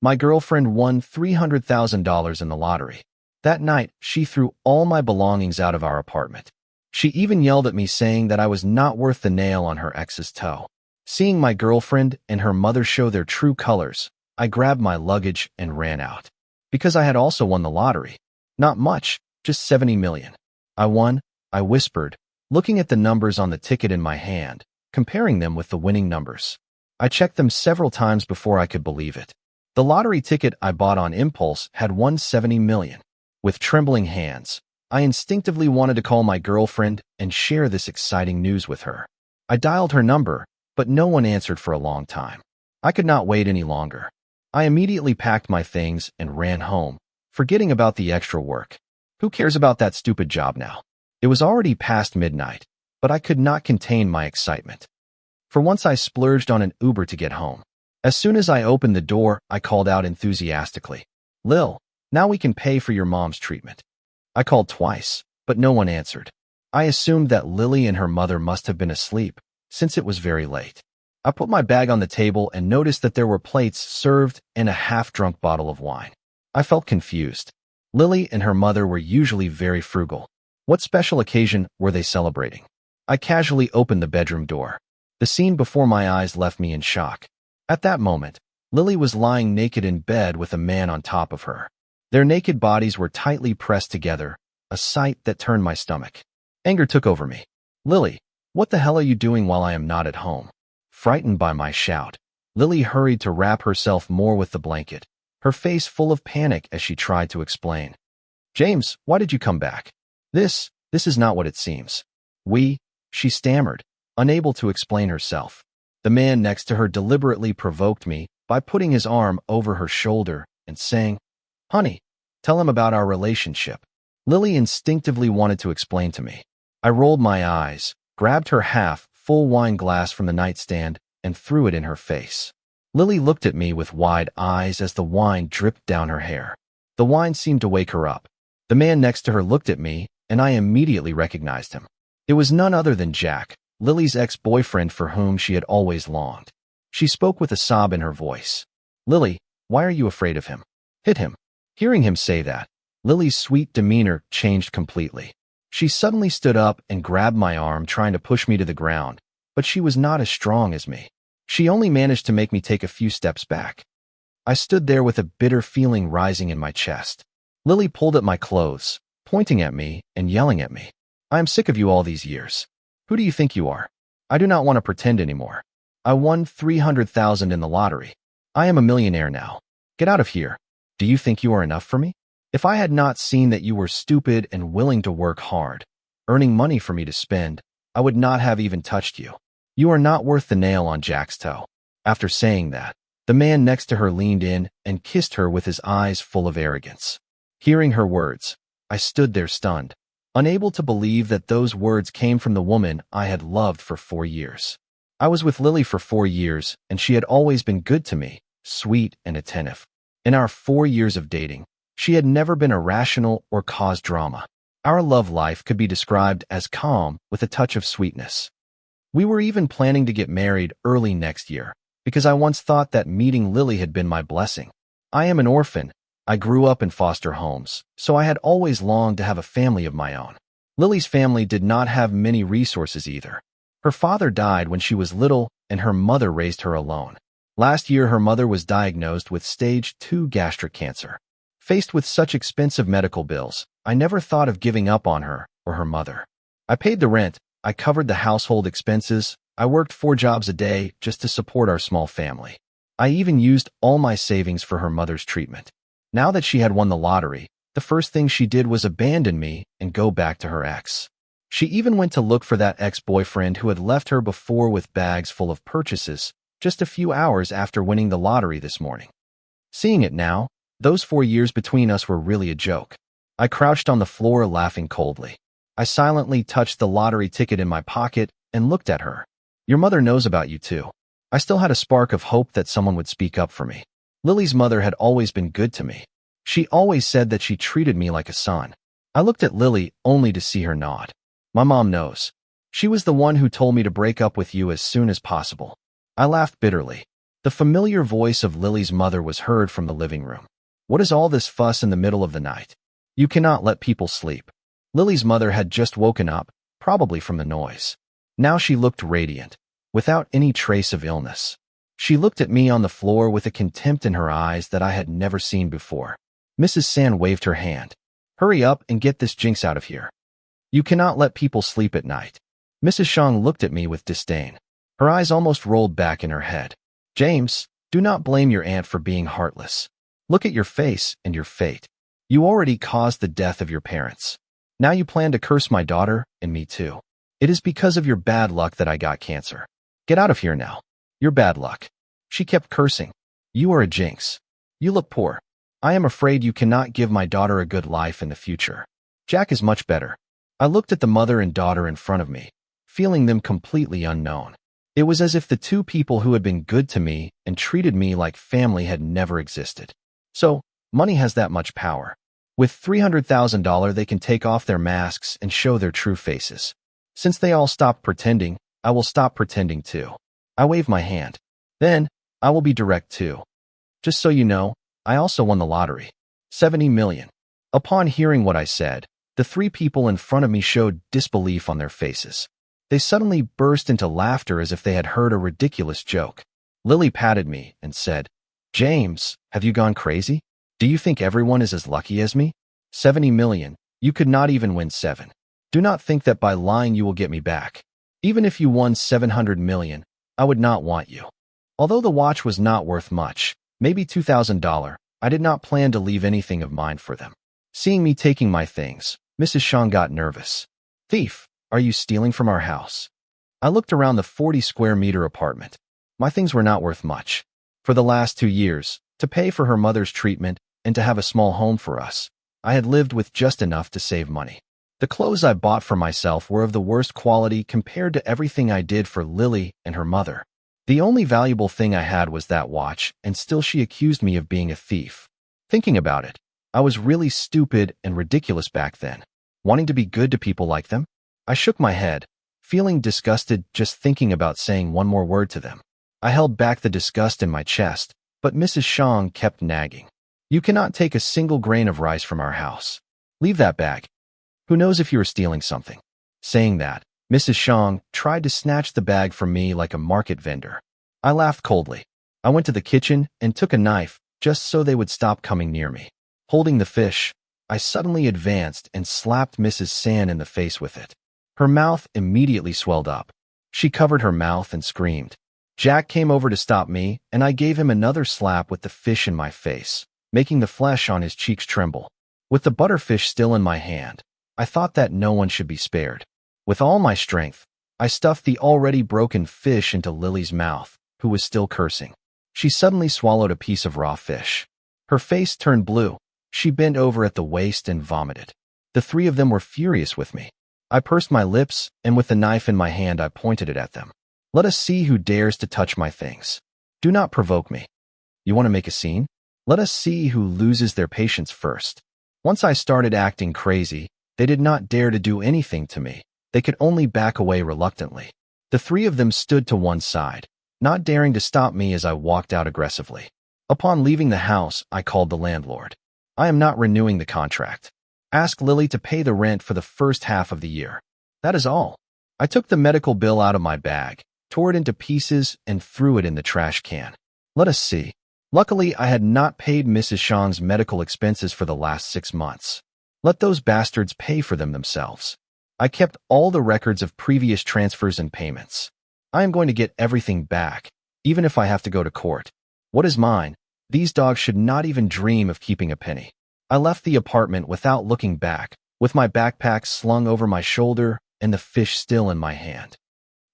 My girlfriend won $300,000 in the lottery. That night, she threw all my belongings out of our apartment. She even yelled at me saying that I was not worth the nail on her ex's toe. Seeing my girlfriend and her mother show their true colors, I grabbed my luggage and ran out. Because I had also won the lottery. Not much, just 70 million. I won, I whispered, looking at the numbers on the ticket in my hand, comparing them with the winning numbers. I checked them several times before I could believe it. The lottery ticket I bought on impulse had won 70 million. With trembling hands, I instinctively wanted to call my girlfriend and share this exciting news with her. I dialed her number, but no one answered for a long time. I could not wait any longer. I immediately packed my things and ran home, forgetting about the extra work. Who cares about that stupid job now? It was already past midnight, but I could not contain my excitement. For once I splurged on an Uber to get home. As soon as I opened the door, I called out enthusiastically, "Lil, now we can pay for your mom's treatment." I called twice, but no one answered. I assumed that Lily and her mother must have been asleep, since it was very late. I put my bag on the table and noticed that there were plates served and a half-drunk bottle of wine. I felt confused. Lily and her mother were usually very frugal. What special occasion were they celebrating? I casually opened the bedroom door. The scene before my eyes left me in shock. At that moment, Lily was lying naked in bed with a man on top of her. Their naked bodies were tightly pressed together, a sight that turned my stomach. Anger took over me. "Lily, what the hell are you doing while I am not at home?" Frightened by my shout, Lily hurried to wrap herself more with the blanket, her face full of panic as she tried to explain. "James, why did you come back? This is not what it seems." She stammered, unable to explain herself. The man next to her deliberately provoked me by putting his arm over her shoulder and saying, "Honey, tell him about our relationship." Lily instinctively wanted to explain to me. I rolled my eyes, grabbed her half-full wine glass from the nightstand, and threw it in her face. Lily looked at me with wide eyes as the wine dripped down her hair. The wine seemed to wake her up. The man next to her looked at me, and I immediately recognized him. It was none other than Jack, Lily's ex-boyfriend for whom she had always longed. She spoke with a sob in her voice. "Lily, why are you afraid of him? Hit him." Hearing him say that, Lily's sweet demeanor changed completely. She suddenly stood up and grabbed my arm, trying to push me to the ground, but she was not as strong as me. She only managed to make me take a few steps back. I stood there with a bitter feeling rising in my chest. Lily pulled at my clothes, pointing at me and yelling at me. "I am sick of you all these years. Who do you think you are? I do not want to pretend anymore. I won 300,000 in the lottery. I am a millionaire now. Get out of here. Do you think you are enough for me? If I had not seen that you were stupid and willing to work hard, earning money for me to spend, I would not have even touched you. You are not worth the nail on Jack's toe." After saying that, the man next to her leaned in and kissed her with his eyes full of arrogance. Hearing her words, I stood there stunned, unable to believe that those words came from the woman I had loved for 4 years. I was with Lily for 4 years, and she had always been good to me, sweet and attentive. In our 4 years of dating, she had never been irrational or caused drama. Our love life could be described as calm with a touch of sweetness. We were even planning to get married early next year, because I once thought that meeting Lily had been my blessing. I am an orphan. I grew up in foster homes, so I had always longed to have a family of my own. Lily's family did not have many resources either. Her father died when she was little, and her mother raised her alone. Last year, her mother was diagnosed with stage 2 gastric cancer. Faced with such expensive medical bills, I never thought of giving up on her or her mother. I paid the rent, I covered the household expenses, I worked 4 jobs a day just to support our small family. I even used all my savings for her mother's treatment. Now that she had won the lottery, the first thing she did was abandon me and go back to her ex. She even went to look for that ex-boyfriend who had left her before with bags full of purchases, just a few hours after winning the lottery this morning. Seeing it now, those 4 years between us were really a joke. I crouched on the floor laughing coldly. I silently touched the lottery ticket in my pocket and looked at her. "Your mother knows about you too." I still had a spark of hope that someone would speak up for me. Lily's mother had always been good to me. She always said that she treated me like a son. I looked at Lily only to see her nod. "My mom knows. She was the one who told me to break up with you as soon as possible." I laughed bitterly. The familiar voice of Lily's mother was heard from the living room. What is all this fuss in the middle of the night? You cannot let people sleep. Lily's mother had just woken up, probably from the noise. Now she looked radiant, without any trace of illness. She looked at me on the floor with a contempt in her eyes that I had never seen before. Mrs. Sand waved her hand. Hurry up and get this jinx out of here. You cannot let people sleep at night. Mrs. Shang looked at me with disdain. Her eyes almost rolled back in her head. James, do not blame your aunt for being heartless. Look at your face and your fate. You already caused the death of your parents. Now you plan to curse my daughter and me too. It is because of your bad luck that I got cancer. Get out of here now. Your bad luck. She kept cursing. You are a jinx. You look poor. I am afraid you cannot give my daughter a good life in the future. Jack is much better. I looked at the mother and daughter in front of me, feeling them completely unknown. It was as if the two people who had been good to me and treated me like family had never existed. So, money has that much power. With $300,000 they can take off their masks and show their true faces. Since they all stopped pretending, I will stop pretending too. I wave my hand. Then, I will be direct too. Just so you know, I also won the lottery. 70 million. Upon hearing what I said, the three people in front of me showed disbelief on their faces. They suddenly burst into laughter as if they had heard a ridiculous joke. Lily patted me and said, James, have you gone crazy? Do you think everyone is as lucky as me? 70 million. You could not even win 7. Do not think that by lying you will get me back. Even if you won 700 million, I would not want you. Although the watch was not worth much, maybe $2,000, I did not plan to leave anything of mine for them. Seeing me taking my things, Mrs. Shang got nervous. Thief, are you stealing from our house? I looked around the 40-square-meter apartment. My things were not worth much. For the last 2 years, to pay for her mother's treatment and to have a small home for us, I had lived with just enough to save money. The clothes I bought for myself were of the worst quality compared to everything I did for Lily and her mother. The only valuable thing I had was that watch, and still she accused me of being a thief. Thinking about it, I was really stupid and ridiculous back then, wanting to be good to people like them. I shook my head, feeling disgusted just thinking about saying one more word to them. I held back the disgust in my chest, but Mrs. Shang kept nagging. You cannot take a single grain of rice from our house. Leave that bag. Who knows if you are stealing something? Saying that, Mrs. Shang tried to snatch the bag from me like a market vendor. I laughed coldly. I went to the kitchen and took a knife just so they would stop coming near me. Holding the fish, I suddenly advanced and slapped Mrs. Sand in the face with it. Her mouth immediately swelled up. She covered her mouth and screamed. Jack came over to stop me, and I gave him another slap with the fish in my face, making the flesh on his cheeks tremble. With the butterfish still in my hand, I thought that no one should be spared. With all my strength, I stuffed the already broken fish into Lily's mouth, who was still cursing. She suddenly swallowed a piece of raw fish. Her face turned blue. She bent over at the waist and vomited. The three of them were furious with me. I pursed my lips, and with the knife in my hand I pointed it at them. Let us see who dares to touch my things. Do not provoke me. You want to make a scene? Let us see who loses their patience first. Once I started acting crazy, they did not dare to do anything to me. They could only back away reluctantly. The three of them stood to one side, not daring to stop me as I walked out aggressively. Upon leaving the house, I called the landlord. I am not renewing the contract. Ask Lily to pay the rent for the first half of the year. That is all. I took the medical bill out of my bag, tore it into pieces, and threw it in the trash can. Let us see. Luckily, I had not paid Mrs. Shang's medical expenses for the last 6 months. Let those bastards pay for them themselves. I kept all the records of previous transfers and payments. I am going to get everything back, even if I have to go to court. What is mine? These dogs should not even dream of keeping a penny. I left the apartment without looking back, with my backpack slung over my shoulder and the fish still in my hand.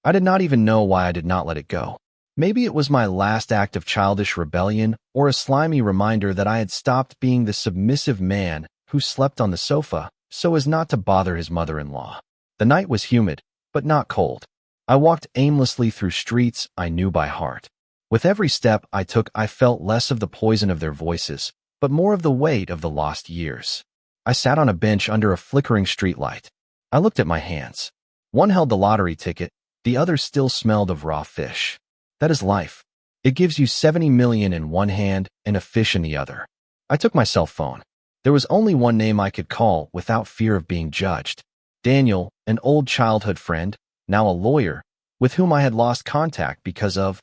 I did not even know why I did not let it go. Maybe it was my last act of childish rebellion or a slimy reminder that I had stopped being the submissive man who slept on the sofa so as not to bother his mother-in-law. The night was humid, but not cold. I walked aimlessly through streets I knew by heart. With every step I took, I felt less of the poison of their voices, but more of the weight of the lost years. I sat on a bench under a flickering streetlight. I looked at my hands. One held the lottery ticket, the other still smelled of raw fish. That is life. It gives you 70 million in one hand and a fish in the other. I took my cell phone. There was only one name I could call without fear of being judged. Daniel, an old childhood friend, now a lawyer, with whom I had lost contact because of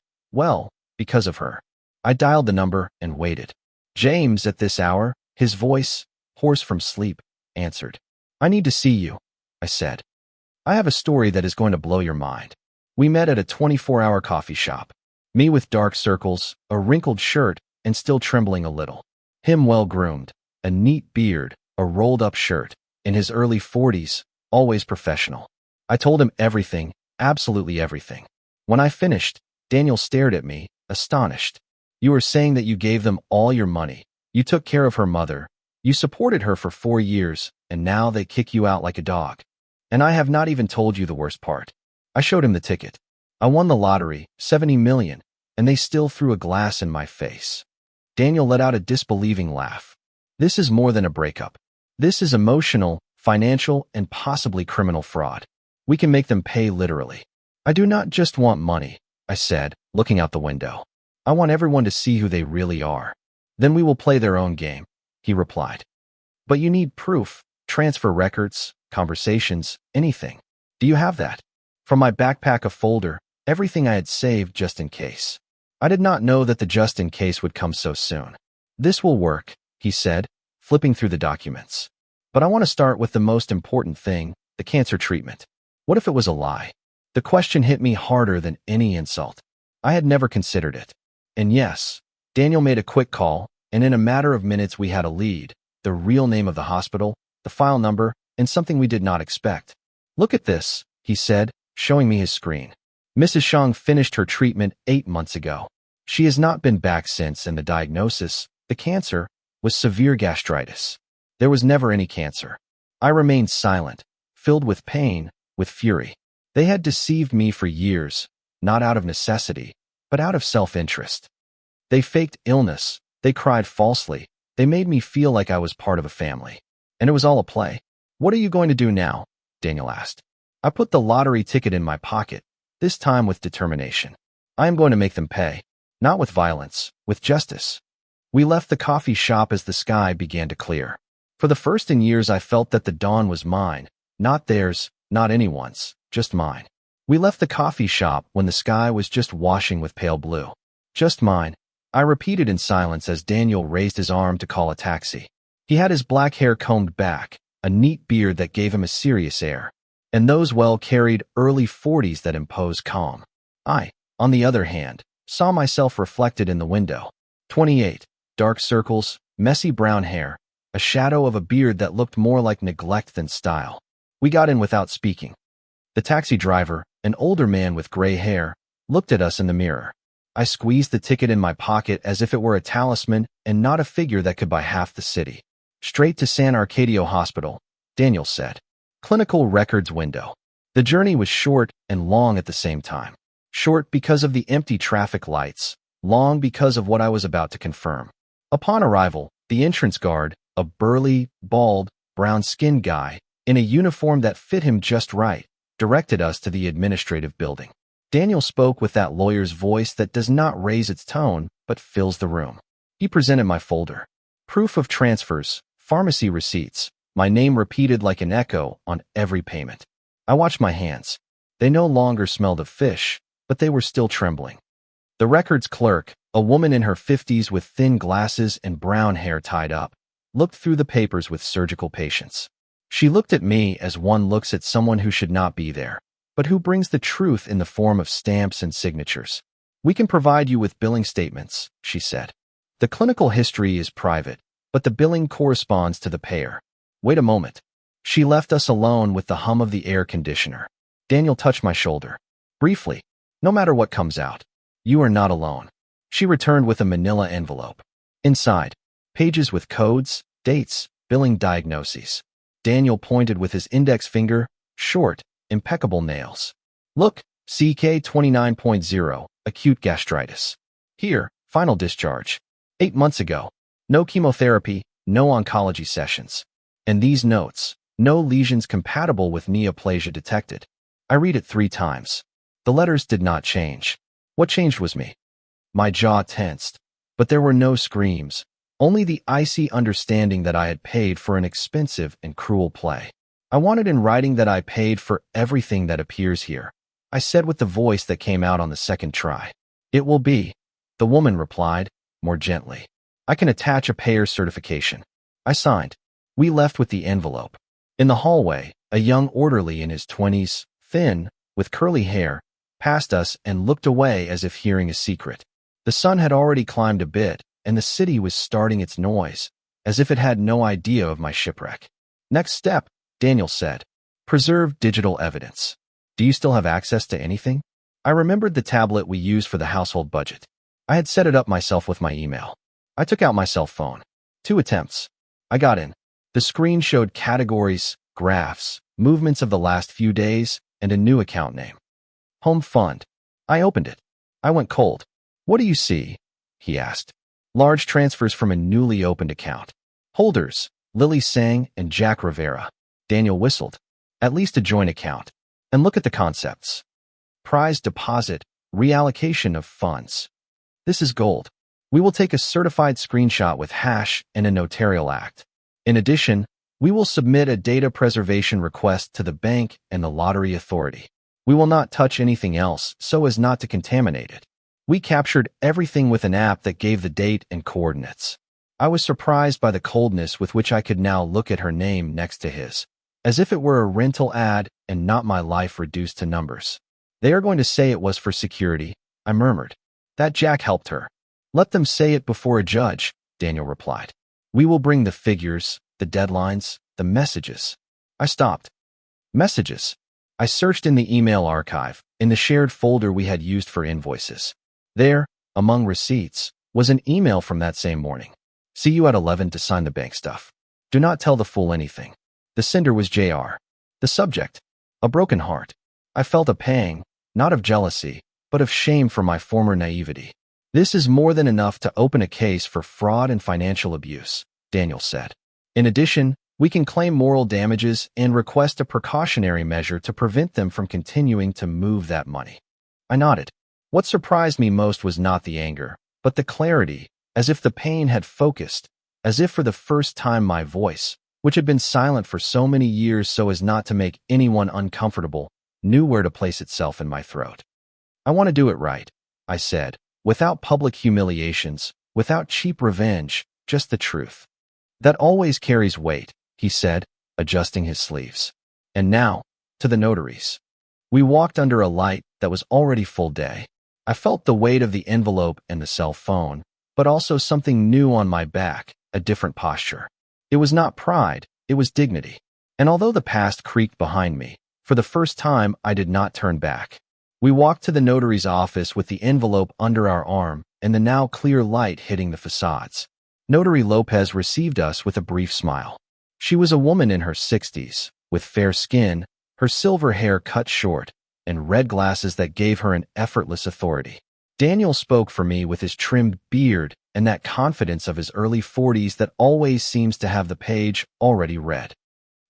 her. I dialed the number and waited. James, at this hour, his voice, hoarse from sleep, answered. "I need to see you," I said. "I have a story that is going to blow your mind." We met at a 24-hour coffee shop. Me with dark circles, a wrinkled shirt, and still trembling a little. Him well-groomed, a neat beard, a rolled-up shirt, in his early 40s, always professional. I told him everything, absolutely everything. When I finished, Daniel stared at me, astonished. "You were saying that you gave them all your money. You took care of her mother. You supported her for 4 years, and now they kick you out like a dog. And I have not even told you the worst part." I showed him the ticket. I won the lottery, 70 million, and they still threw a glass in my face. Daniel let out a disbelieving laugh. "This is more than a breakup. This is emotional, financial, and possibly criminal fraud. We can make them pay literally." "I do not just want money," I said, looking out the window. "I want everyone to see who they really are. Then we will play their own game," he replied. "But you need proof, transfer records, conversations, anything. Do you have that?" From my backpack a folder, everything I had saved just in case. I did not know that the just in case would come so soon. "This will work," he said, flipping through the documents. "But I want to start with the most important thing, the cancer treatment. What if it was a lie?" The question hit me harder than any insult. I had never considered it. And yes, Daniel made a quick call, and in a matter of minutes we had a lead, the real name of the hospital, the file number, and something we did not expect. "Look at this," he said, showing me his screen. "Mrs. Shang finished her treatment 8 months ago. She has not been back since, and the diagnosis, the cancer, was severe gastritis. There was never any cancer." I remained silent, filled with pain, with fury. They had deceived me for years, not out of necessity, but out of self-interest. They faked illness, they cried falsely, they made me feel like I was part of a family. And it was all a play. "What are you going to do now?" Daniel asked. I put the lottery ticket in my pocket, this time with determination. "I am going to make them pay. Not with violence, with justice." We left the coffee shop as the sky began to clear. For the first in years I felt that the dawn was mine, not theirs, not anyone's, just mine. We left the coffee shop when the sky was just washing with pale blue. "Just mine," I repeated in silence as Daniel raised his arm to call a taxi. He had his black hair combed back, a neat beard that gave him a serious air, and those well-carried early 40s that imposed calm. I, on the other hand, saw myself reflected in the window. 28, dark circles, messy brown hair, a shadow of a beard that looked more like neglect than style. We got in without speaking. The taxi driver, an older man with gray hair, looked at us in the mirror. I squeezed the ticket in my pocket as if it were a talisman and not a figure that could buy half the city. "Straight to San Arcadio Hospital," Daniel said. Clinical records window. The journey was short and long at the same time. Short because of the empty traffic lights, long because of what I was about to confirm. Upon arrival, the entrance guard, a burly, bald, brown-skinned guy, in a uniform that fit him just right, directed us to the administrative building. Daniel spoke with that lawyer's voice that does not raise its tone, but fills the room. He presented my folder. Proof of transfers, pharmacy receipts, my name repeated like an echo on every payment. I watched my hands. They no longer smelled of fish, but they were still trembling. The records clerk, a woman in her 50s with thin glasses and brown hair tied up, looked through the papers with surgical patience. She looked at me as one looks at someone who should not be there, but who brings the truth in the form of stamps and signatures. "We can provide you with billing statements," she said. "The clinical history is private, but the billing corresponds to the payer." "Wait a moment." She left us alone with the hum of the air conditioner. Daniel touched my shoulder. "Briefly, no matter what comes out, you are not alone." She returned with a manila envelope. Inside, pages with codes, dates, billing diagnoses. Daniel pointed with his index finger, short, impeccable nails. "Look, CK 29.0, acute gastritis. Here, final discharge. 8 months ago. No chemotherapy, no oncology sessions. And these notes, no lesions compatible with neoplasia detected." I read it 3 times. The letters did not change. What changed was me. My jaw tensed, but there were no screams, only the icy understanding that I had paid for an expensive and cruel play. I wanted in writing that I paid for everything that appears here, I said with the voice that came out on the second try. It will be, the woman replied, more gently. I can attach a payer's certification. I signed. We left with the envelope. In the hallway, a young orderly in his 20s, thin, with curly hair, passed us and looked away as if hearing a secret. The sun had already climbed a bit, and the city was starting its noise, as if it had no idea of my shipwreck. Next step, Daniel said. Preserve digital evidence. Do you still have access to anything? I remembered the tablet we used for the household budget. I had set it up myself with my email. I took out my cell phone. 2 attempts. I got in. The screen showed categories, graphs, movements of the last few days, and a new account name. Home Fund. I opened it. I went cold. What do you see? He asked. Large transfers from a newly opened account. Holders, Lily Sang and Jack Rivera. Daniel whistled. At least a joint account. And look at the concepts. Prize deposit, reallocation of funds. This is gold. We will take a certified screenshot with hash and a notarial act. In addition, we will submit a data preservation request to the bank and the lottery authority. We will not touch anything else so as not to contaminate it. We captured everything with an app that gave the date and coordinates. I was surprised by the coldness with which I could now look at her name next to his, as if it were a rental ad and not my life reduced to numbers. They are going to say it was for security, I murmured. That Jack helped her. Let them say it before a judge, Daniel replied. We will bring the figures, the deadlines, the messages. I stopped. Messages. I searched in the email archive, in the shared folder we had used for invoices. There, among receipts, was an email from that same morning. See you at 11 to sign the bank stuff. Do not tell the fool anything. The sender was JR. The subject, a broken heart. I felt a pang, not of jealousy, but of shame for my former naivety. This is more than enough to open a case for fraud and financial abuse, Daniel said. In addition, we can claim moral damages and request a precautionary measure to prevent them from continuing to move that money. I nodded. What surprised me most was not the anger, but the clarity, as if the pain had focused, as if for the first time my voice, which had been silent for so many years so as not to make anyone uncomfortable, knew where to place itself in my throat. I want to do it right, I said, without public humiliations, without cheap revenge, just the truth. That always carries weight, he said, adjusting his sleeves. And now, to the notaries. We walked under a light that was already full day. I felt the weight of the envelope and the cell phone, but also something new on my back, a different posture. It was not pride, it was dignity. And although the past creaked behind me, for the first time I did not turn back. We walked to the notary's office with the envelope under our arm and the now clear light hitting the facades. Notary Lopez received us with a brief smile. She was a woman in her 60s, with fair skin, her silver hair cut short, and red glasses that gave her an effortless authority. Daniel spoke for me with his trimmed beard and that confidence of his early 40s that always seems to have the page already read.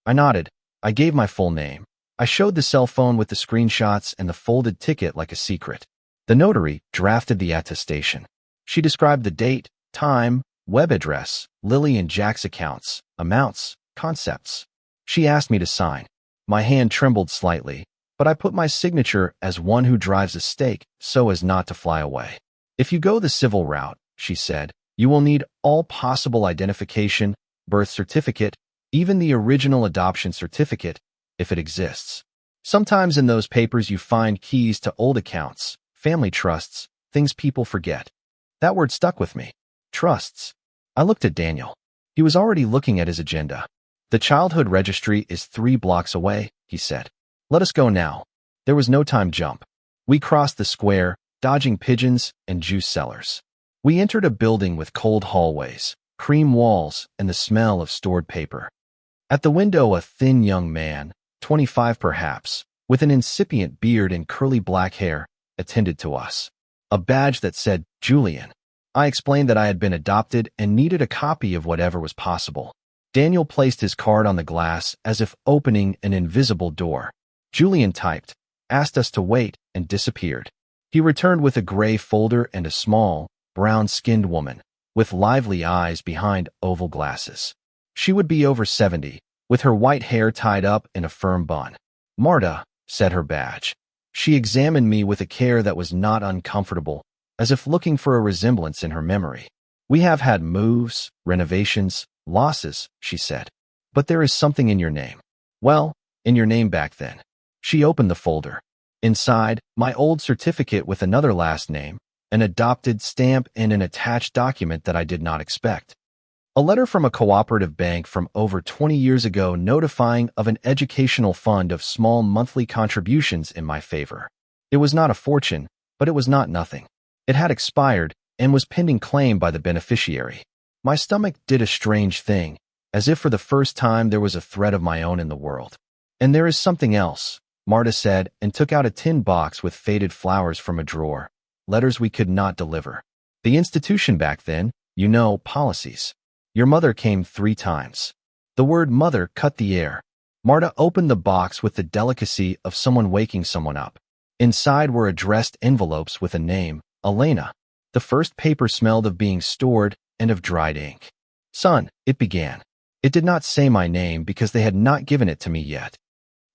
I nodded. I gave my full name. I showed the cell phone with the screenshots and the folded ticket like a secret. The notary drafted the attestation. She described the date, time, web address, Lily and Jack's accounts, amounts, concepts. She asked me to sign. My hand trembled slightly, but I put my signature as one who drives a stake so as not to fly away. If you go the civil route, she said, you will need all possible identification, birth certificate, even the original adoption certificate, if it exists. Sometimes in those papers you find keys to old accounts, family trusts, things people forget. That word stuck with me. Trusts. I looked at Daniel. He was already looking at his agenda. The childhood registry is 3 blocks away, he said. Let us go now. There was no time jump. We crossed the square, dodging pigeons and juice sellers. We entered a building with cold hallways, cream walls, and the smell of stored paper. At the window a thin young man, 25 perhaps, with an incipient beard and curly black hair, attended to us. A badge that said, Julian. I explained that I had been adopted and needed a copy of whatever was possible. Daniel placed his card on the glass as if opening an invisible door. Julian typed, asked us to wait, and disappeared. He returned with a gray folder and a small, brown-skinned woman, with lively eyes behind oval glasses. She would be over 70, with her white hair tied up in a firm bun. "Marta," said her badge. She examined me with a care that was not uncomfortable, as if looking for a resemblance in her memory. "We have had moves, renovations, losses," she said. "But there is something in your name. Well, in your name back then." She opened the folder. Inside, my old certificate with another last name, an adopted stamp, and an attached document that I did not expect. A letter from a cooperative bank from over 20 years ago notifying of an educational fund of small monthly contributions in my favor. It was not a fortune, but it was not nothing. It had expired and was pending claim by the beneficiary. My stomach did a strange thing, as if for the first time there was a thread of my own in the world. "And there is something else," Marta said, and took out a tin box with faded flowers from a drawer. "Letters we could not deliver. The institution back then, you know, policies. Your mother came 3 times. The word mother cut the air. Marta opened the box with the delicacy of someone waking someone up. Inside were addressed envelopes with a name, Elena. The first paper smelled of being stored and of dried ink. "Son," it began. It did not say my name because they had not given it to me yet.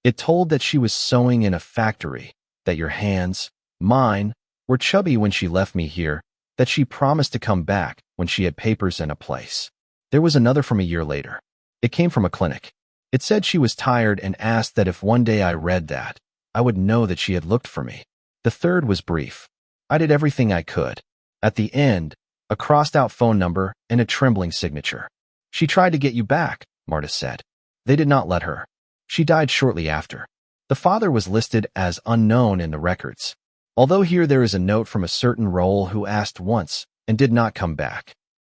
It told that she was sewing in a factory, that your hands, mine, were chubby when she left me here, that she promised to come back when she had papers and a place. There was another from a year later. It came from a clinic. It said she was tired and asked that if one day I read that, I would know that she had looked for me. The third was brief. I did everything I could. At the end, a crossed-out phone number and a trembling signature. "She tried to get you back," Marta said. "They did not let her. She died shortly after." The father was listed as unknown in the records, although here there is a note from a certain role who asked once and did not come back.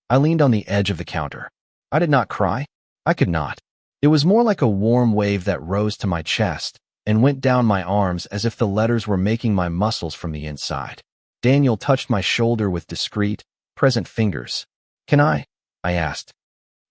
I leaned on the edge of the counter. I did not cry. I could not. It was more like a warm wave that rose to my chest and went down my arms as if the letters were making my muscles from the inside. Daniel touched my shoulder with discreet, present fingers. "Can I?" I asked.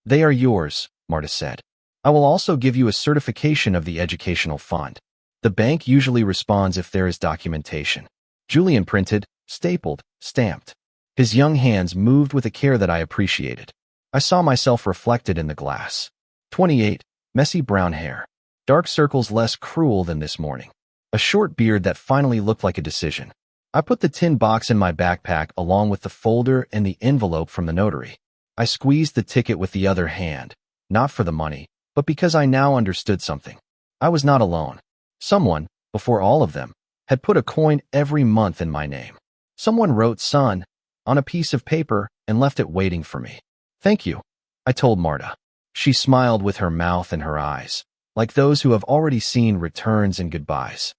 "They are yours," Marta said. "I will also give you a certification of the educational fund. The bank usually responds if there is documentation." Julian printed, stapled, stamped. His young hands moved with a care that I appreciated. I saw myself reflected in the glass. 28, messy brown hair. Dark circles less cruel than this morning. A short beard that finally looked like a decision. I put the tin box in my backpack along with the folder and the envelope from the notary. I squeezed the ticket with the other hand, not for the money, but because I now understood something. I was not alone. Someone, before all of them, had put a coin every month in my name. Someone wrote "son" on a piece of paper and left it waiting for me. "Thank you," I told Marta. She smiled with her mouth and her eyes, like those who have already seen returns and goodbyes.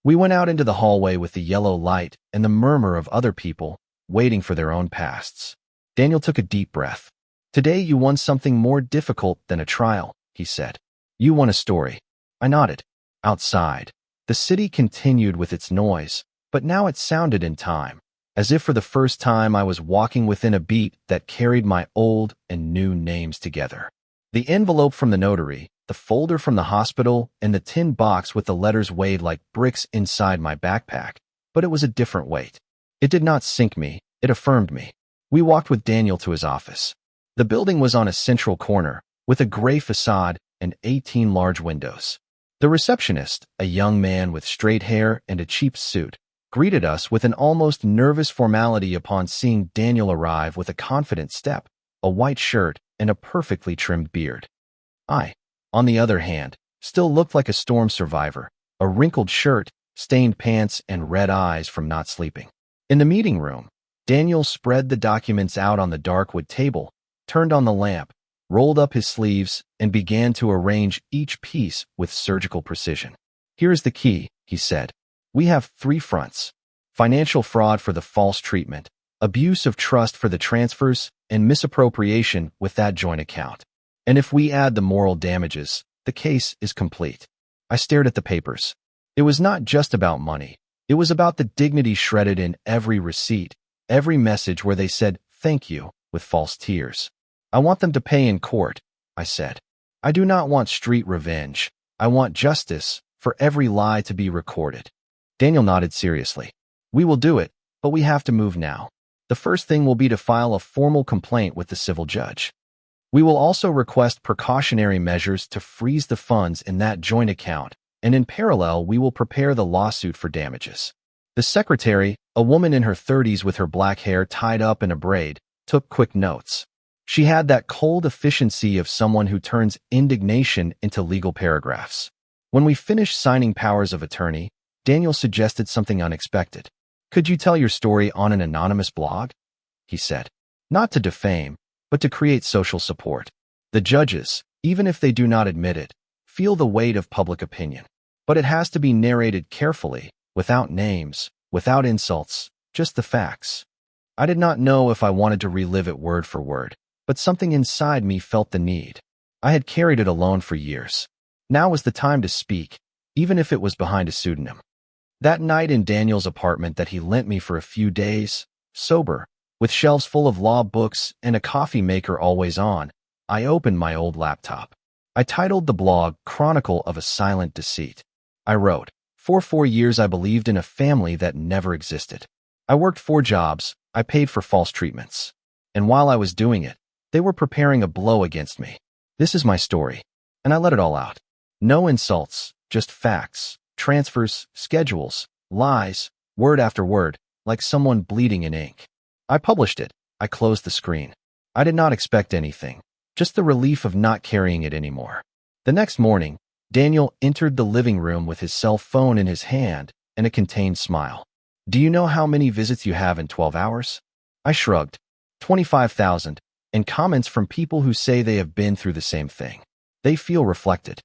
We went out into the hallway with the yellow light and the murmur of other people waiting for their own pasts. Daniel took a deep breath. "Today you won something more difficult than a trial," he said. "You won a story." I nodded. Outside, the city continued with its noise, but now it sounded in time, as if for the first time I was walking within a beat that carried my old and new names together. The envelope from the notary, the folder from the hospital, and the tin box with the letters weighed like bricks inside my backpack, but it was a different weight. It did not sink me, it affirmed me. We walked with Daniel to his office. The building was on a central corner, with a gray facade and 18 large windows. The receptionist, a young man with straight hair and a cheap suit, greeted us with an almost nervous formality upon seeing Daniel arrive with a confident step, a white shirt, and a perfectly trimmed beard. I, on the other hand, still looked like a storm survivor, a wrinkled shirt, stained pants, and red eyes from not sleeping. In the meeting room, Daniel spread the documents out on the dark wood table, turned on the lamp, rolled up his sleeves, and began to arrange each piece with surgical precision. "Here is the key," he said. "We have 3 fronts: financial fraud for the false treatment, abuse of trust for the transfers, and misappropriation with that joint account. And if we add the moral damages, the case is complete." I stared at the papers. It was not just about money. It was about the dignity shredded in every receipt, every message where they said "thank you" with false tears. "I want them to pay in court," I said. "I do not want street revenge. I want justice for every lie to be recorded." Daniel nodded seriously. We will do it, but we have to move now. The first thing will be to file a formal complaint with the civil judge. We will also request precautionary measures to freeze the funds in that joint account, and in parallel, we will prepare the lawsuit for damages. The secretary, a woman in her 30s with her black hair tied up in a braid, took quick notes. She had that cold efficiency of someone who turns indignation into legal paragraphs. When we finished signing powers of attorney, Daniel suggested something unexpected. Could you tell your story on an anonymous blog? He said. Not to defame, but to create social support. The judges, even if they do not admit it, feel the weight of public opinion. But it has to be narrated carefully, without names, without insults, just the facts. I did not know if I wanted to relive it word for word, but something inside me felt the need. I had carried it alone for years. Now was the time to speak, even if it was behind a pseudonym. That night in Daniel's apartment that he lent me for a few days, sober, with shelves full of law books and a coffee maker always on, I opened my old laptop. I titled the blog Chronicle of a Silent Deceit. I wrote, For 4 years I believed in a family that never existed. I worked 4 jobs, I paid for false treatments. And while I was doing it, they were preparing a blow against me. This is my story, and I let it all out. No insults, just facts, transfers, schedules, lies, word after word, like someone bleeding in ink. I published it. I closed the screen. I did not expect anything, just the relief of not carrying it anymore. The next morning, Daniel entered the living room with his cell phone in his hand and a contained smile. Do you know how many visits you have in 12 hours? I shrugged. 25,000, and comments from people who say they have been through the same thing. They feel reflected.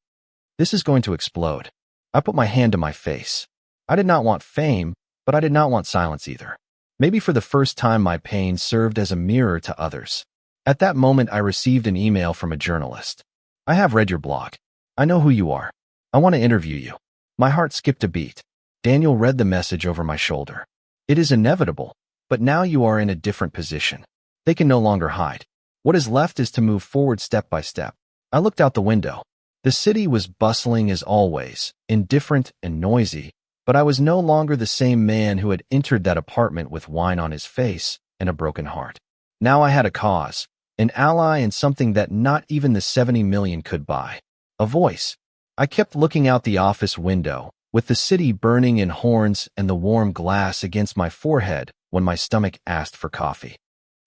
This is going to explode. I put my hand to my face. I did not want fame, but I did not want silence either. Maybe for the first time my pain served as a mirror to others. At that moment I received an email from a journalist. I have read your blog. I know who you are. I want to interview you. My heart skipped a beat. Daniel read the message over my shoulder. It is inevitable, but now you are in a different position. They can no longer hide. What is left is to move forward step by step. I looked out the window. The city was bustling as always, indifferent and noisy, but I was no longer the same man who had entered that apartment with wine on his face and a broken heart. Now I had a cause, an ally, and something that not even the 70 million could buy. A voice. I kept looking out the office window, with the city burning in horns and the warm glass against my forehead when my stomach asked for coffee.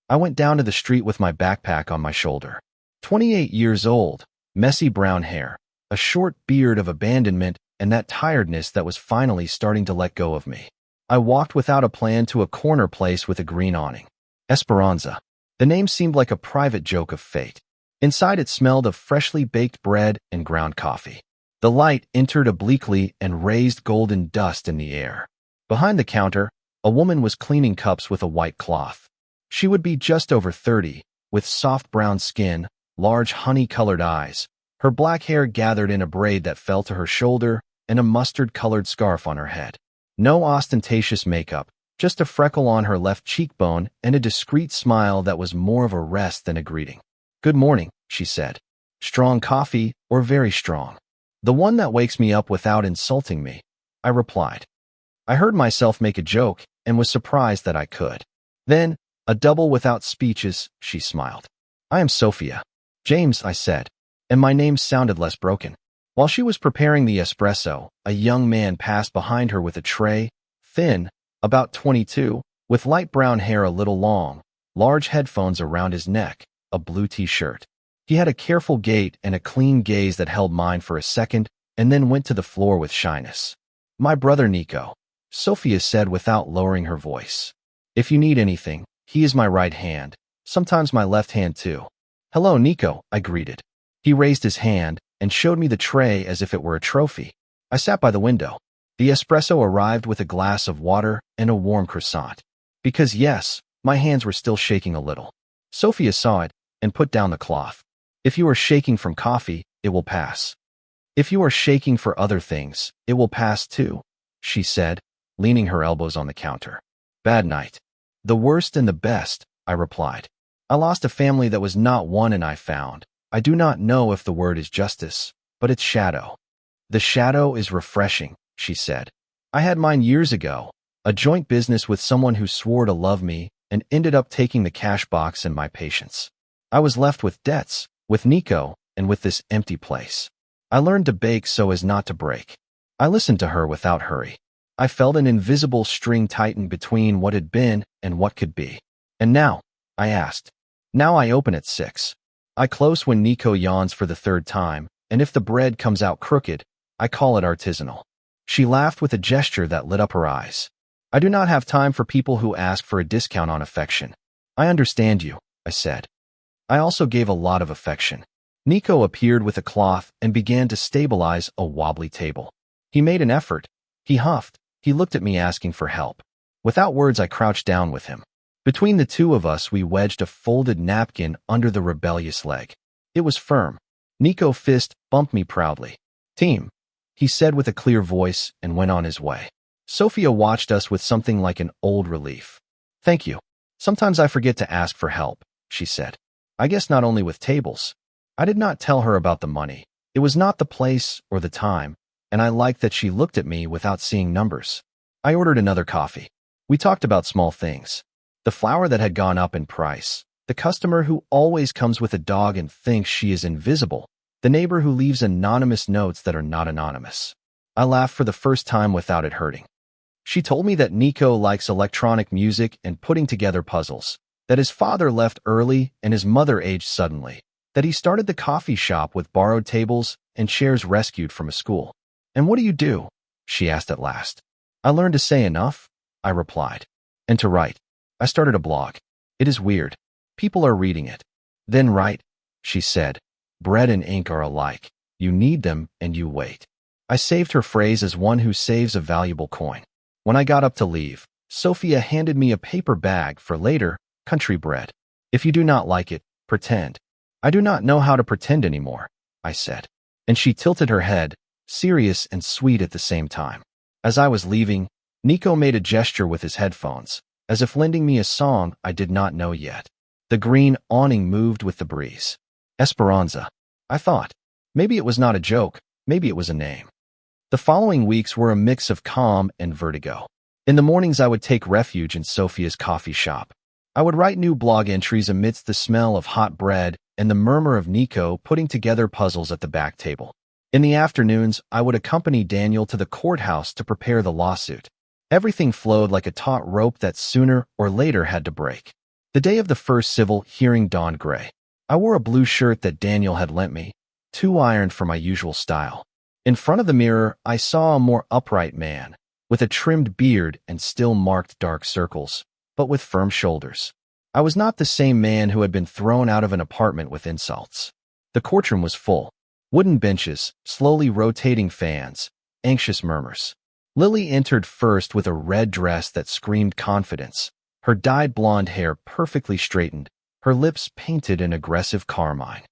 I went down to the street with my backpack on my shoulder. 28 years old, messy brown hair, a short beard of abandonment, and that tiredness that was finally starting to let go of me. I walked without a plan to a corner place with a green awning. Esperanza. The name seemed like a private joke of fate. Inside it smelled of freshly baked bread and ground coffee. The light entered obliquely and raised golden dust in the air. Behind the counter, a woman was cleaning cups with a white cloth. She would be just over 30, with soft brown skin, large honey-colored eyes, her black hair gathered in a braid that fell to her shoulder, and a mustard-colored scarf on her head. No ostentatious makeup, just a freckle on her left cheekbone and a discreet smile that was more of a rest than a greeting. Good morning, she said. Strong coffee or very strong? The one that wakes me up without insulting me, I replied. I heard myself make a joke and was surprised that I could. Then, a double without speeches, she smiled. I am Sophia. James, I said, and my name sounded less broken. While she was preparing the espresso, a young man passed behind her with a tray, thin, about 22, with light brown hair a little long, large headphones around his neck, a blue t-shirt. He had a careful gait and a clean gaze that held mine for a second and then went to the floor with shyness. My brother Nico, Sophia said without lowering her voice. If you need anything, he is my right hand, sometimes my left hand too. Hello, Nico, I greeted. He raised his hand and showed me the tray as if it were a trophy. I sat by the window. The espresso arrived with a glass of water and a warm croissant. Because yes, my hands were still shaking a little. Sophia saw it and put down the cloth. If you are shaking from coffee, it will pass. If you are shaking for other things, it will pass too, she said, leaning her elbows on the counter. Bad night. The worst and the best, I replied. I lost a family that was not one, and I found, I do not know if the word is justice, but it's shadow. The shadow is refreshing, she said. I had mine years ago, A joint business with someone who swore to love me and ended up taking the cash box and my patience. I was left with debts, with Nico, and with this empty place. I learned to bake so as not to break. I listened to her without hurry. I felt an invisible string tighten between what had been and what could be. And now, I asked. Now I open at 6. I close when Nico yawns for the third time, and if the bread comes out crooked, I call it artisanal. She laughed with a gesture that lit up her eyes. I do not have time for people who ask for a discount on affection. I understand you, I said. I also gave a lot of affection. Nico appeared with a cloth and began to stabilize a wobbly table. He made an effort. He huffed. He looked at me asking for help. Without words, I crouched down with him. Between the two of us, we wedged a folded napkin under the rebellious leg. It was firm. Nico fist bumped me proudly. Team, he said with a clear voice and went on his way. Sophia watched us with something like an old relief. Thank you. Sometimes I forget to ask for help, she said. I guess not only with tables. I did not tell her about the money. It was not the place or the time, and I liked that she looked at me without seeing numbers. I ordered another coffee. We talked about small things. The flour that had gone up in price, the customer who always comes with a dog and thinks she is invisible, the neighbor who leaves anonymous notes that are not anonymous. I laughed for the first time without it hurting. She told me that Nico likes electronic music and putting together puzzles, that his father left early and his mother aged suddenly, that he started the coffee shop with borrowed tables and chairs rescued from a school. And what do you do? She asked at last. I learned to say enough, I replied, and to write. I started a blog. It is weird. People are reading it. Then write, she said. Bread and ink are alike. You need them and you wait. I saved her phrase as one who saves a valuable coin. When I got up to leave, Sophia handed me a paper bag for later, country bread. If you do not like it, pretend. I do not know how to pretend anymore, I said. And she tilted her head, serious and sweet at the same time. As I was leaving, Nico made a gesture with his headphones, as if lending me a song I did not know yet. The green awning moved with the breeze. Esperanza. I thought. Maybe it was not a joke, maybe it was a name. The following weeks were a mix of calm and vertigo. In the mornings I would take refuge in Sophia's coffee shop. I would write new blog entries amidst the smell of hot bread and the murmur of Nico putting together puzzles at the back table. In the afternoons, I would accompany Daniel to the courthouse to prepare the lawsuit. Everything flowed like a taut rope that sooner or later had to break. The day of the first civil hearing dawned gray. I wore a blue shirt that Daniel had lent me, too ironed for my usual style. In front of the mirror, I saw a more upright man, with a trimmed beard and still marked dark circles, but with firm shoulders. I was not the same man who had been thrown out of an apartment with insults. The courtroom was full. Wooden benches, slowly rotating fans, anxious murmurs. Lily entered first with a red dress that screamed confidence, her dyed blonde hair perfectly straightened, her lips painted an aggressive carmine.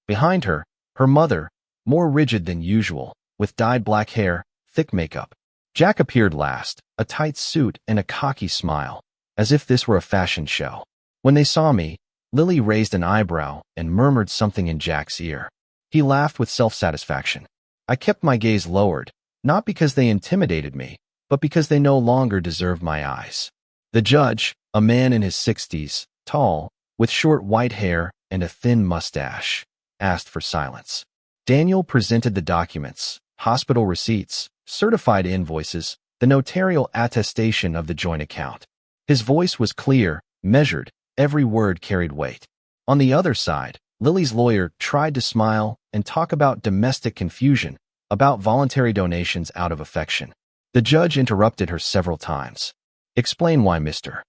Behind her, her mother, more rigid than usual, with dyed black hair, thick makeup. Jack appeared last, a tight suit and a cocky smile, as if this were a fashion show. When they saw me, Lily raised an eyebrow and murmured something in Jack's ear. He laughed with self-satisfaction. I kept my gaze lowered, not because they intimidated me, but because they no longer deserved my eyes. The judge, a man in his 60s, tall, with short white hair and a thin mustache, asked for silence. Daniel presented the documents, hospital receipts, certified invoices, the notarial attestation of the joint account. His voice was clear, measured, every word carried weight. On the other side, Lily's lawyer tried to smile and talk about domestic confusion, about voluntary donations out of affection. The judge interrupted her several times. Explain why, Mr.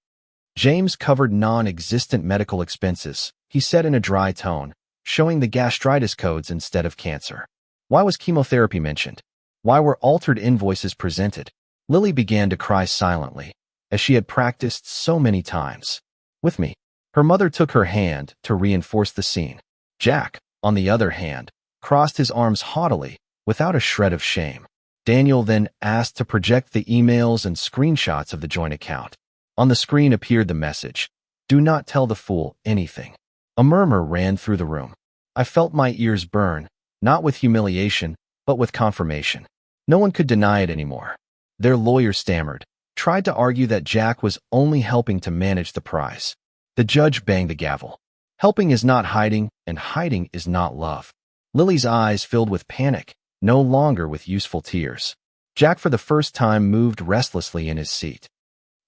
James covered non-existent medical expenses, he said in a dry tone, showing the gastritis codes instead of cancer. Why was chemotherapy mentioned? Why were altered invoices presented? Lily began to cry silently, as she had practiced so many times. With me. Her mother took her hand to reinforce the scene. Jack, on the other hand, crossed his arms haughtily, without a shred of shame. Daniel then asked to project the emails and screenshots of the joint account. On the screen appeared the message, "Do not tell the fool anything." A murmur ran through the room. I felt my ears burn, not with humiliation, but with confirmation. No one could deny it anymore. Their lawyer stammered, tried to argue that Jack was only helping to manage the prize. The judge banged the gavel. Helping is not hiding, and hiding is not love. Lily's eyes filled with panic, no longer with useful tears. Jack for the first time moved restlessly in his seat.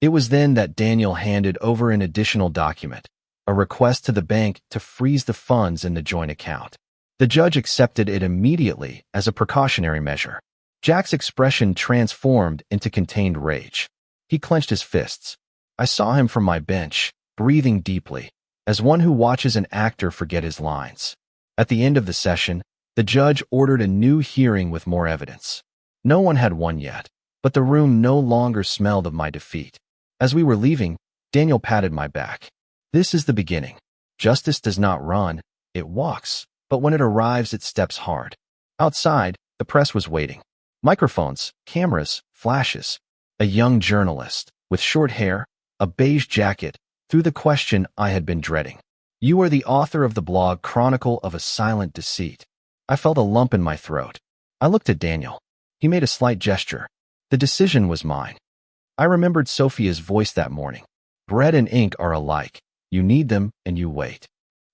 It was then that Daniel handed over an additional document, a request to the bank to freeze the funds in the joint account. The judge accepted it immediately as a precautionary measure. Jack's expression transformed into contained rage. He clenched his fists. I saw him from my bench, breathing deeply, as one who watches an actor forget his lines. At the end of the session, the judge ordered a new hearing with more evidence. No one had won yet, but the room no longer smelled of my defeat. As we were leaving, Daniel patted my back. This is the beginning. Justice does not run, it walks, but when it arrives, it steps hard. Outside, the press was waiting. Microphones, cameras, flashes. A young journalist, with short hair, a beige jacket, threw the question I had been dreading. You are the author of the blog Chronicle of a Silent Deceit. I felt a lump in my throat. I looked at Daniel. He made a slight gesture. The decision was mine. I remembered Sophia's voice that morning. Bread and ink are alike. You need them and you wait.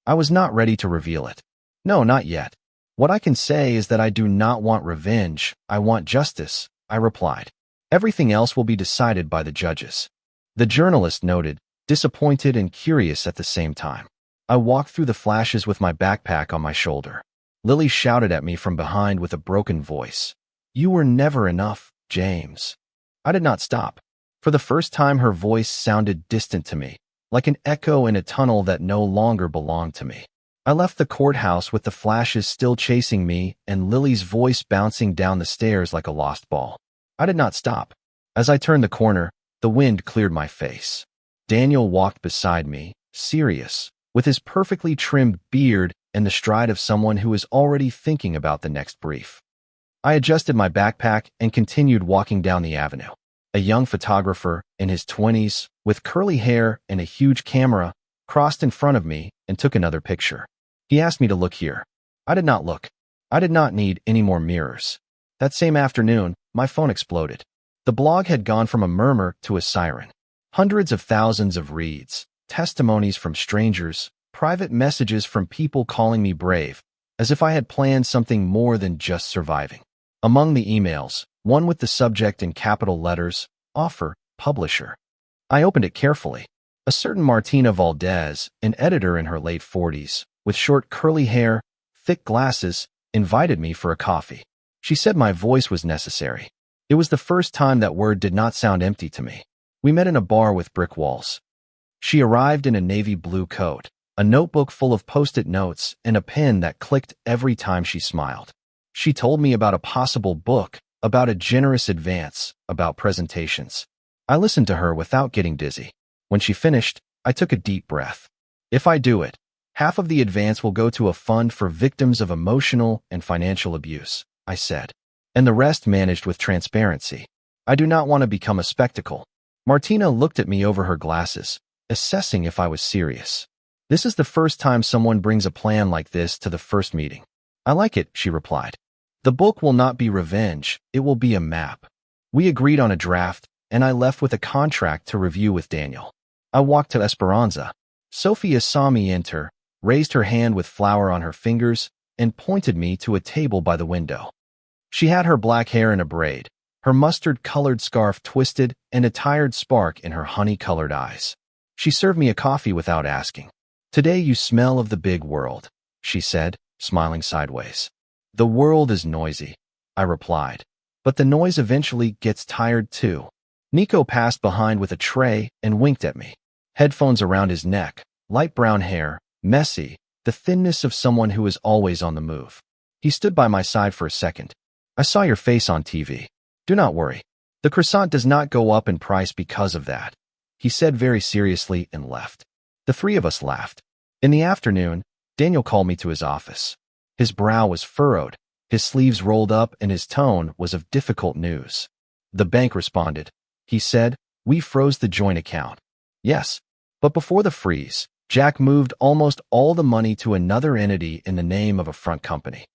I was not ready to reveal it. No, not yet. What I can say is that I do not want revenge. I want justice, I replied. Everything else will be decided by the judges. The journalist noted, disappointed and curious at the same time. I walked through the flashes with my backpack on my shoulder. Lily shouted at me from behind with a broken voice. You were never enough, James. I did not stop. For the first time, her voice sounded distant to me, like an echo in a tunnel that no longer belonged to me. I left the courthouse with the flashes still chasing me and Lily's voice bouncing down the stairs like a lost ball. I did not stop. As I turned the corner, the wind cleared my face. Daniel walked beside me, serious, with his perfectly trimmed beard and the stride of someone who is already thinking about the next brief. I adjusted my backpack and continued walking down the avenue. A young photographer, in his 20s, with curly hair and a huge camera, crossed in front of me and took another picture. He asked me to look here. I did not look. I did not need any more mirrors. That same afternoon, my phone exploded. The blog had gone from a murmur to a siren. Hundreds of thousands of reads, testimonies from strangers, private messages from people calling me brave, as if I had planned something more than just surviving. Among the emails, one with the subject in capital letters, Offer, Publisher. I opened it carefully. A certain Martina Valdez, an editor in her late 40s, with short curly hair, thick glasses, invited me for a coffee. She said my voice was necessary. It was the first time that word did not sound empty to me. We met in a bar with brick walls. She arrived in a navy blue coat, a notebook full of post-it notes, and a pen that clicked every time she smiled. She told me about a possible book, about a generous advance, about presentations. I listened to her without getting dizzy. When she finished, I took a deep breath. If I do it, half of the advance will go to a fund for victims of emotional and financial abuse, I said, and the rest managed with transparency. I do not want to become a spectacle. Martina looked at me over her glasses, assessing if I was serious. This is the first time someone brings a plan like this to the first meeting. I like it, she replied. The book will not be revenge, it will be a map. We agreed on a draft, and I left with a contract to review with Daniel. I walked to Esperanza. Sophia saw me enter, raised her hand with flour on her fingers, and pointed me to a table by the window. She had her black hair in a braid, her mustard-colored scarf twisted, and a tired spark in her honey-colored eyes. She served me a coffee without asking. Today you smell of the big world, she said, smiling sideways. The world is noisy, I replied, but the noise eventually gets tired too. Nico passed behind with a tray and winked at me. Headphones around his neck, light brown hair, messy, the thinness of someone who is always on the move. He stood by my side for a second. I saw your face on TV. Do not worry. The croissant does not go up in price because of that, he said very seriously and left. The three of us laughed. In the afternoon, Daniel called me to his office. His brow was furrowed, his sleeves rolled up, and his tone was of difficult news. The bank responded. He said, we froze the joint account. Yes, but before the freeze, Jack moved almost all the money to another entity in the name of a front company.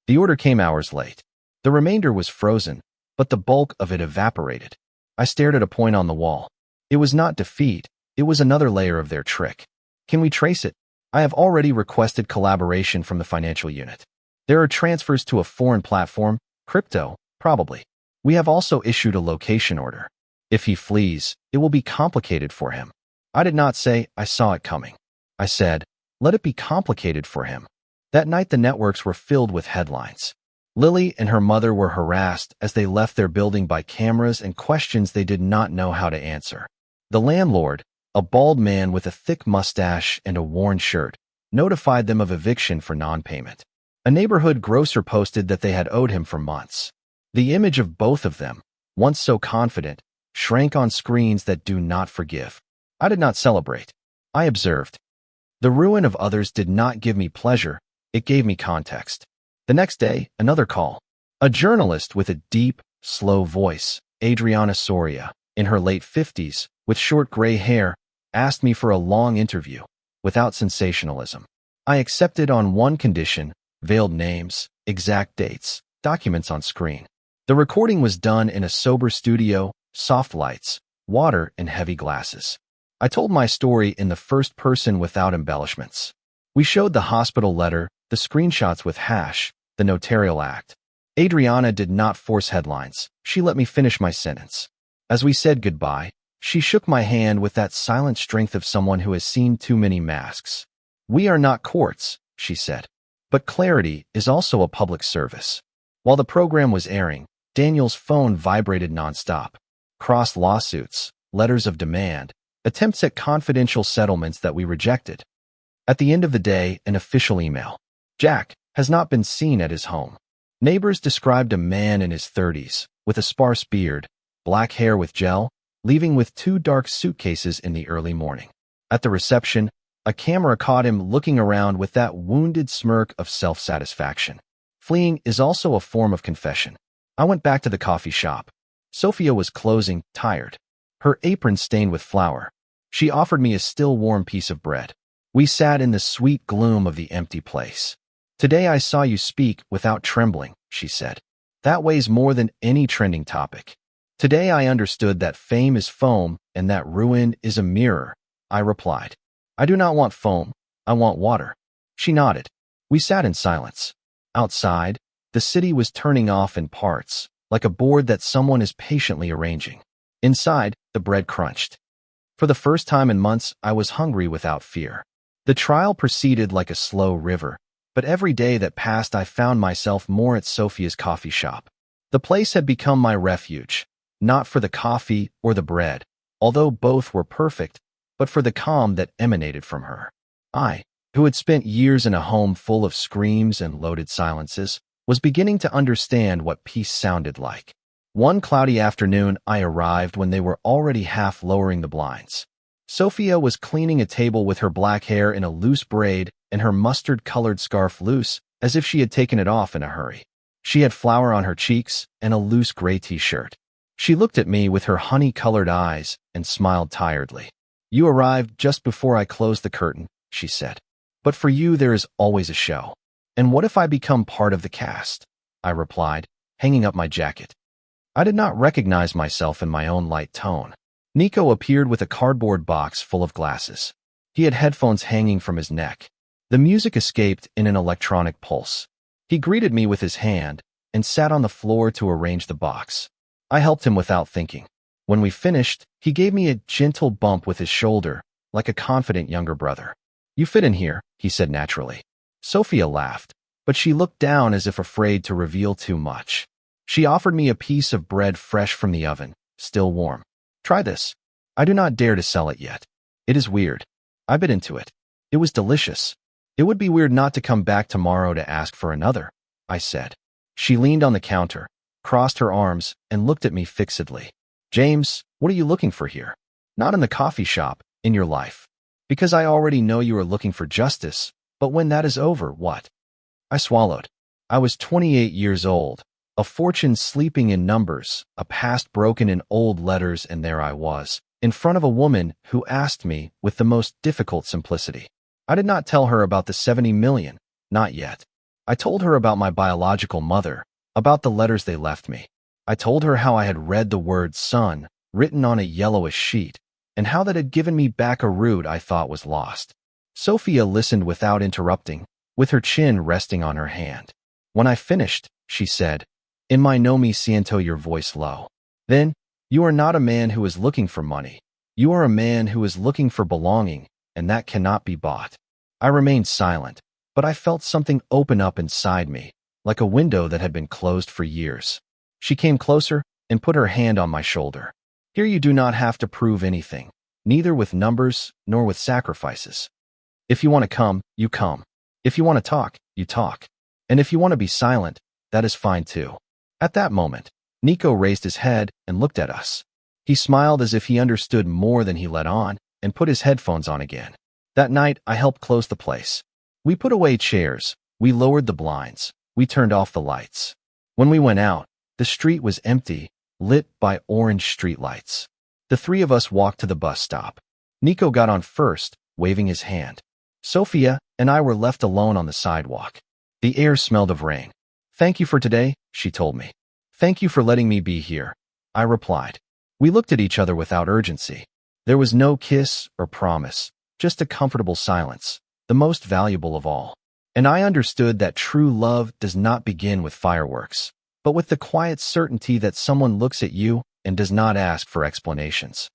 The order came hours late. The remainder was frozen, but the bulk of it evaporated. I stared at a point on the wall. It was not defeat. It was another layer of their trick. Can we trace it? I have already requested collaboration from the financial unit. There are transfers to a foreign platform, crypto, probably. We have also issued a location order. If he flees, it will be complicated for him. I did not say I saw it coming. I said, let it be complicated for him. That night the networks were filled with headlines. Lily and her mother were harassed as they left their building by cameras and questions they did not know how to answer. The landlord, a bald man with a thick mustache and a worn shirt, notified them of eviction for non-payment. A neighborhood grocer posted that they had owed him for months. The image of both of them, once so confident, shrank on screens that do not forgive. I did not celebrate. I observed. The ruin of others did not give me pleasure, it gave me context. The next day, another call. A journalist with a deep, slow voice, Adriana Soria, in her late 50s, with short gray hair, asked me for a long interview, without sensationalism. I accepted on one condition: veiled names, exact dates, documents on screen. The recording was done in a sober studio, soft lights, water, and heavy glasses. I told my story in the first person without embellishments. We showed the hospital letter, the screenshots with hash, the notarial act. Adriana did not force headlines. She let me finish my sentence. As we said goodbye, she shook my hand with that silent strength of someone who has seen too many masks. We are not courts, she said. But clarity is also a public service. While the program was airing, Daniel's phone vibrated nonstop. Cross lawsuits, letters of demand, attempts at confidential settlements that we rejected. At the end of the day, an official email. Jack has not been seen at his home. Neighbors described a man in his 30s, with a sparse beard, black hair with gel, leaving with 2 dark suitcases in the early morning. At the reception, a camera caught him looking around with that wounded smirk of self-satisfaction. Fleeing is also a form of confession. I went back to the coffee shop. Sophia was closing, tired. Her apron stained with flour. She offered me a still warm piece of bread. We sat in the sweet gloom of the empty place. Today I saw you speak without trembling, she said. That weighs more than any trending topic. Today I understood that fame is foam and that ruin is a mirror, I replied. I do not want foam, I want water. She nodded. We sat in silence. Outside, the city was turning off in parts, like a board that someone is patiently arranging. Inside, the bread crunched. For the first time in months, I was hungry without fear. The trial proceeded like a slow river, but every day that passed I found myself more at Sophia's coffee shop. The place had become my refuge, not for the coffee or the bread, although both were perfect, but for the calm that emanated from her. I, who had spent years in a home full of screams and loaded silences, was beginning to understand what peace sounded like. One cloudy afternoon, I arrived when they were already half lowering the blinds. Sophia was cleaning a table with her black hair in a loose braid and her mustard-colored scarf loose, as if she had taken it off in a hurry. She had flour on her cheeks and a loose gray t-shirt. She looked at me with her honey-colored eyes and smiled tiredly. You arrived just before I closed the curtain, she said. But for you there is always a show. And what if I become part of the cast? I replied, hanging up my jacket. I did not recognize myself in my own light tone. Nico appeared with a cardboard box full of glasses. He had headphones hanging from his neck. The music escaped in an electronic pulse. He greeted me with his hand and sat on the floor to arrange the box. I helped him without thinking. When we finished, he gave me a gentle bump with his shoulder, like a confident younger brother. You fit in here, he said naturally. Sophia laughed, but she looked down as if afraid to reveal too much. She offered me a piece of bread fresh from the oven, still warm. Try this. I do not dare to sell it yet. It is weird. I bit into it. It was delicious. It would be weird not to come back tomorrow to ask for another, I said. She leaned on the counter, crossed her arms, and looked at me fixedly. James, what are you looking for here? Not in the coffee shop, in your life. Because I already know you are looking for justice, but when that is over, what? I swallowed. I was 28 years old, a fortune sleeping in numbers, a past broken in old letters, and there I was, in front of a woman who asked me with the most difficult simplicity. I did not tell her about the 70 million, not yet. I told her about my biological mother, about the letters they left me. I told her how I had read the word son written on a yellowish sheet, and how that had given me back a root I thought was lost. Sophia listened without interrupting, with her chin resting on her hand. When I finished, she said, "In my no me siento," your voice low. "Then, you are not a man who is looking for money. You are a man who is looking for belonging, and that cannot be bought." I remained silent, but I felt something open up inside me, like a window that had been closed for years. She came closer and put her hand on my shoulder. "Here you do not have to prove anything, neither with numbers nor with sacrifices. If you want to come, you come. If you want to talk, you talk. And if you want to be silent, that is fine too." At that moment, Nico raised his head and looked at us. He smiled as if he understood more than he let on and put his headphones on again. That night, I helped close the place. We put away chairs, we lowered the blinds, we turned off the lights. When we went out, the street was empty, lit by orange streetlights. The three of us walked to the bus stop. Nico got on first, waving his hand. Sophia and I were left alone on the sidewalk. The air smelled of rain. "Thank you for today," she told me. "Thank you for letting me be here," I replied. We looked at each other without urgency. There was no kiss or promise, just a comfortable silence, the most valuable of all. And I understood that true love does not begin with fireworks, but with the quiet certainty that someone looks at you and does not ask for explanations.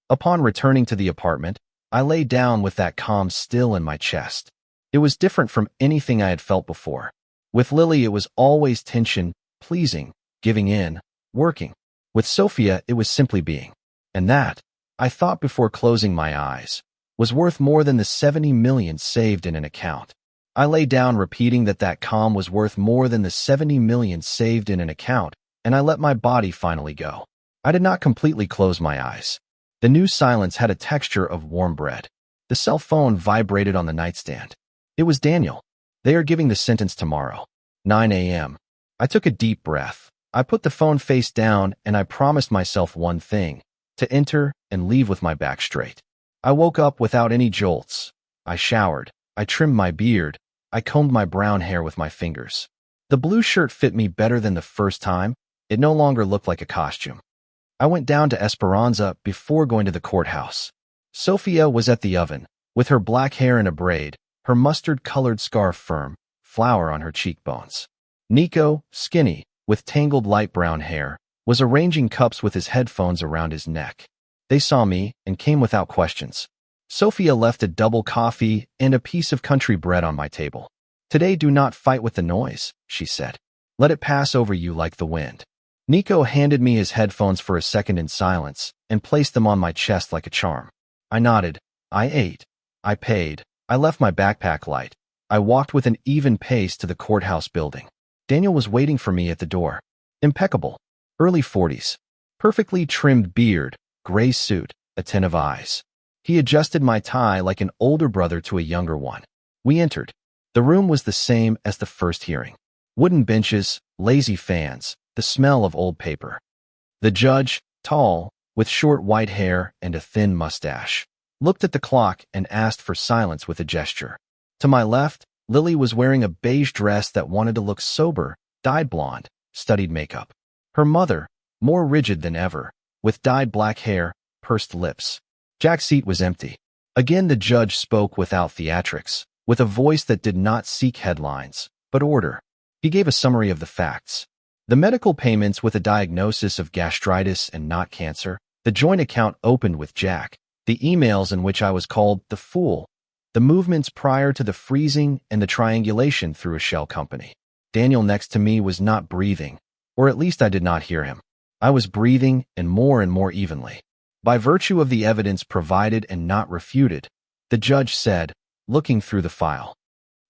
Upon returning to the apartment, I lay down with that calm still in my chest. It was different from anything I had felt before. With Lily, it was always tension, pleasing, giving in, working. With Sophia, it was simply being. And that, I thought before closing my eyes, was worth more than the 70 million saved in an account. I lay down repeating that calm was worth more than the 70 million saved in an account, and I let my body finally go. I did not completely close my eyes. The new silence had a texture of warm bread. The cell phone vibrated on the nightstand. It was Daniel. "They are giving the sentence tomorrow. 9 a.m. I took a deep breath. I put the phone face down and I promised myself one thing, to enter and leave with my back straight. I woke up without any jolts. I showered. I trimmed my beard. I combed my brown hair with my fingers. The blue shirt fit me better than the first time. It no longer looked like a costume. I went down to Esperanza before going to the courthouse. Sophia was at the oven, with her black hair in a braid, her mustard-colored scarf firm, flour on her cheekbones. Nico, skinny, with tangled light brown hair, was arranging cups with his headphones around his neck. They saw me and came without questions. Sophia left a double coffee and a piece of country bread on my table. "Today do not fight with the noise," she said. "Let it pass over you like the wind." Nico handed me his headphones for a second in silence and placed them on my chest like a charm. I nodded. I ate. I paid. I left my backpack light. I walked with an even pace to the courthouse building. Daniel was waiting for me at the door. Impeccable. Early 40s. Perfectly trimmed beard, gray suit, attentive eyes. He adjusted my tie like an older brother to a younger one. We entered. The room was the same as the first hearing. Wooden benches, lazy fans, the smell of old paper. The judge, tall, with short white hair and a thin mustache, looked at the clock and asked for silence with a gesture. To my left, Lily was wearing a beige dress that wanted to look sober, dyed blonde, studied makeup. Her mother, more rigid than ever, with dyed black hair, pursed lips. Jack's seat was empty. Again the judge spoke without theatrics, with a voice that did not seek headlines, but order. He gave a summary of the facts. The medical payments with a diagnosis of gastritis and not cancer, the joint account opened with Jack, the emails in which I was called the fool, the movements prior to the freezing and the triangulation through a shell company. Daniel next to me was not breathing, or at least I did not hear him. I was breathing and more evenly. By virtue of the evidence provided and not refuted, the judge said, looking through the file.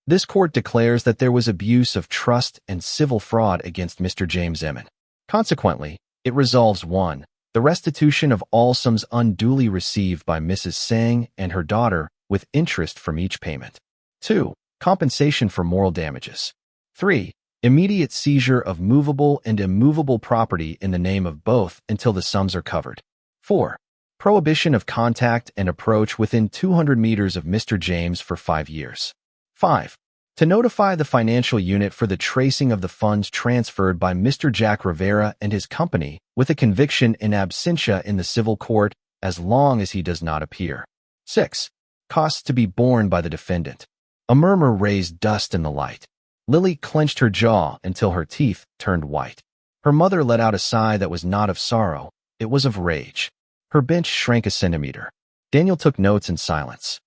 This court declares that there was abuse of trust and civil fraud against Mr. James Emmon. Consequently, it resolves 1. The restitution of all sums unduly received by Mrs. Sang and her daughter with interest from each payment. 2. Compensation for moral damages. 3. Immediate seizure of movable and immovable property in the name of both until the sums are covered. 4. Prohibition of contact and approach within 200 meters of Mr. James for 5 years. 5. To notify the financial unit for the tracing of the funds transferred by Mr. Jack Rivera and his company with a conviction in absentia in the civil court as long as he does not appear. 6. Costs to be borne by the defendant. A murmur raised dust in the light. Lily clenched her jaw until her teeth turned white. Her mother let out a sigh that was not of sorrow, it was of rage. Her bench shrank a centimeter. Daniel took notes in silence.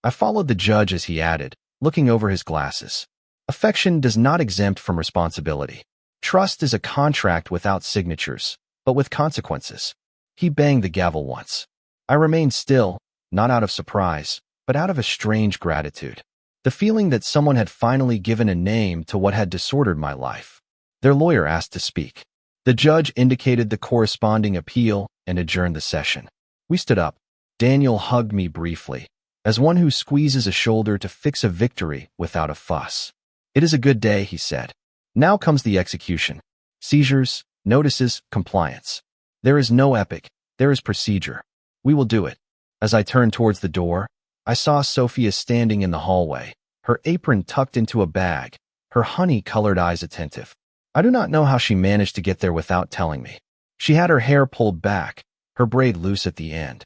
I followed the judge as he added, looking over his glasses. Affection does not exempt from responsibility. Trust is a contract without signatures, but with consequences. He banged the gavel once. I remained still, not out of surprise, but out of a strange gratitude. The feeling that someone had finally given a name to what had disordered my life. Their lawyer asked to speak. The judge indicated the corresponding appeal and adjourned the session. We stood up. Daniel hugged me briefly, as one who squeezes a shoulder to fix a victory without a fuss. It is a good day, he said. Now comes the execution. Seizures, notices, compliance. There is no epic, there is procedure. We will do it. As I turned towards the door, I saw Sophia standing in the hallway, her apron tucked into a bag, her honey-colored eyes attentive. I do not know how she managed to get there without telling me. She had her hair pulled back, her braid loose at the end.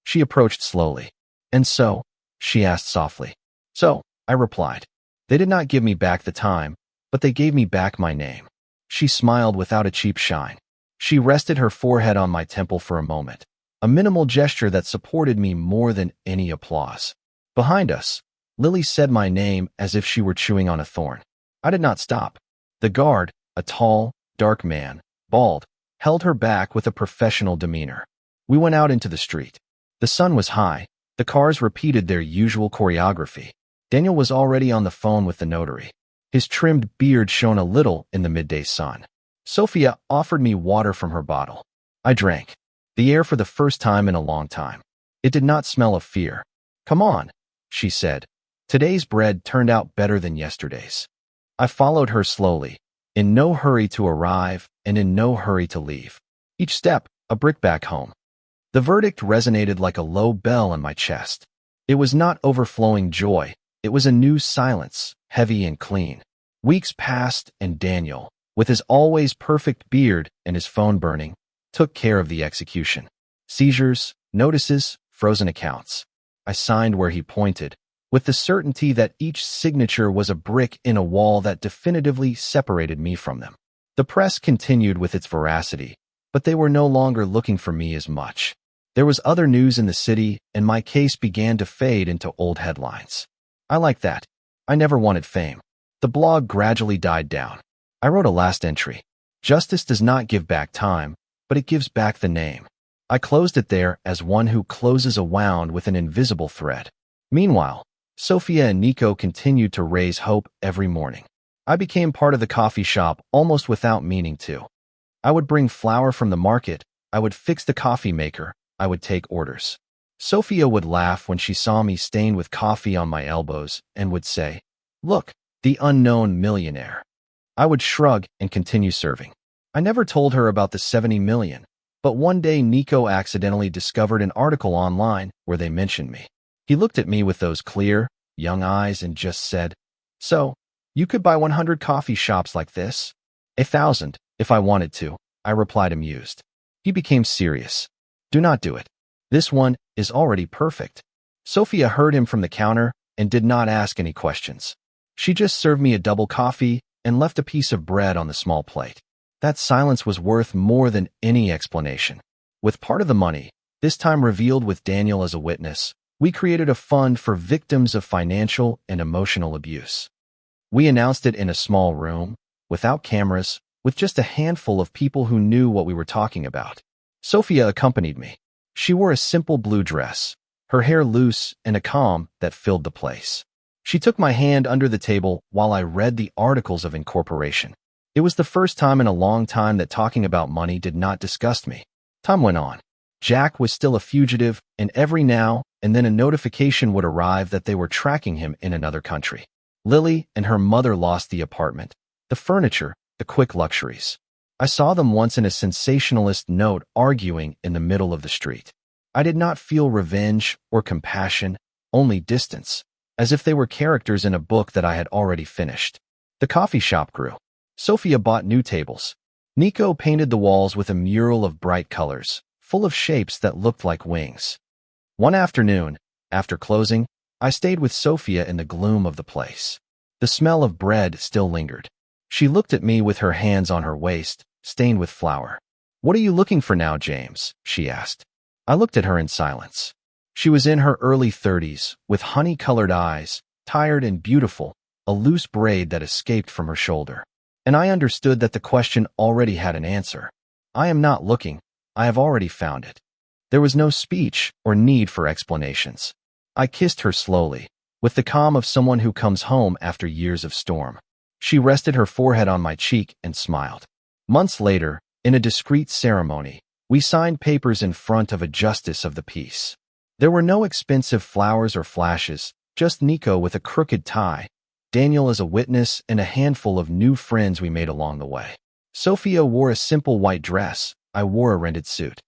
She approached slowly. And so? She asked softly. So, I replied. They did not give me back the time, but they gave me back my name. She smiled without a cheap shine. She rested her forehead on my temple for a moment, a minimal gesture that supported me more than any applause. Behind us, Lily said my name as if she were chewing on a thorn. I did not stop. The guard, a tall, dark man, bald, held her back with a professional demeanor. We went out into the street. The sun was high. The cars repeated their usual choreography. Daniel was already on the phone with the notary. His trimmed beard shone a little in the midday sun. Sophia offered me water from her bottle. I drank. The air for the first time in a long time. It did not smell of fear. Come on, she said. Today's bread turned out better than yesterday's. I followed her slowly, in no hurry to arrive and in no hurry to leave. Each step, a brick back home. The verdict resonated like a low bell in my chest. It was not overflowing joy. It was a new silence, heavy and clean. Weeks passed, and Daniel, with his always perfect beard and his phone burning, took care of the execution. Seizures, notices, frozen accounts. I signed where he pointed, with the certainty that each signature was a brick in a wall that definitively separated me from them. The press continued with its veracity, but they were no longer looking for me as much. There was other news in the city, and my case began to fade into old headlines. I liked that. I never wanted fame. The blog gradually died down. I wrote a last entry. Justice does not give back time, but it gives back the name. I closed it there as one who closes a wound with an invisible thread. Meanwhile, Sophia and Nico continued to raise hope every morning. I became part of the coffee shop almost without meaning to. I would bring flour from the market, I would fix the coffee maker, I would take orders. Sophia would laugh when she saw me stained with coffee on my elbows and would say, "Look, the unknown millionaire." I would shrug and continue serving. I never told her about the 70 million, but one day Nico accidentally discovered an article online where they mentioned me. He looked at me with those clear, young eyes and just said, "So, you could buy 100 coffee shops like this?" 1,000, if I wanted to, I replied amused. He became serious. "Do not do it. This one is already perfect." Sophia heard him from the counter and did not ask any questions. She just served me a double coffee and left a piece of bread on the small plate. That silence was worth more than any explanation. With part of the money, this time revealed with Daniel as a witness, we created a fund for victims of financial and emotional abuse. We announced it in a small room, without cameras, with just a handful of people who knew what we were talking about. Sophia accompanied me. She wore a simple blue dress, her hair loose and a calm that filled the place. She took my hand under the table while I read the articles of incorporation. It was the first time in a long time that talking about money did not disgust me. Time went on. Jack was still a fugitive, and every now and then a notification would arrive that they were tracking him in another country. Lily and her mother lost the apartment, the furniture, the quick luxuries. I saw them once in a sensationalist note arguing in the middle of the street. I did not feel revenge or compassion, only distance. as if they were characters in a book that I had already finished. The coffee shop grew. Sophia bought new tables. Nico painted the walls with a mural of bright colors, full of shapes that looked like wings. One afternoon, after closing, I stayed with Sophia in the gloom of the place. The smell of bread still lingered. She looked at me with her hands on her waist, stained with flour. "What are you looking for now, James?" she asked. I looked at her in silence. She was in her early 30s, with honey-colored eyes, tired and beautiful, a loose braid that escaped from her shoulder. And I understood that the question already had an answer. I am not looking. I have already found it. There was no speech or need for explanations. I kissed her slowly, with the calm of someone who comes home after years of storm. She rested her forehead on my cheek and smiled. Months later, in a discreet ceremony, we signed papers in front of a justice of the peace. There were no expensive flowers or flashes, just Nico with a crooked tie, Daniel as a witness, and a handful of new friends we made along the way. Sophia wore a simple white dress. I wore a rented suit.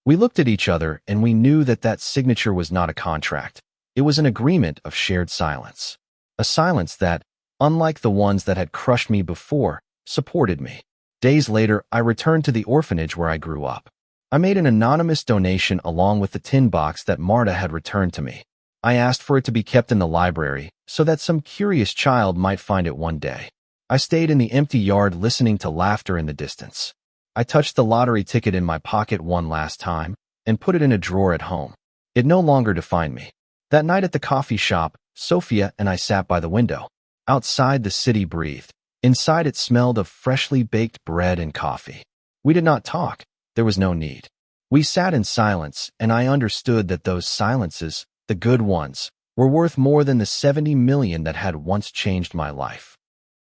We looked at each other, and we knew that that signature was not a contract. It was an agreement of shared silence. A silence that, unlike the ones that had crushed me before, supported me. Days later, I returned to the orphanage where I grew up. I made an anonymous donation along with the tin box that Marta had returned to me. I asked for it to be kept in the library so that some curious child might find it one day. I stayed in the empty yard listening to laughter in the distance. I touched the lottery ticket in my pocket one last time and put it in a drawer at home. It no longer defined me. That night at the coffee shop, Sophia and I sat by the window. Outside, the city breathed. Inside, it smelled of freshly baked bread and coffee. We did not talk. There was no need. We sat in silence, and I understood that those silences, the good ones, were worth more than the 70 million that had once changed my life.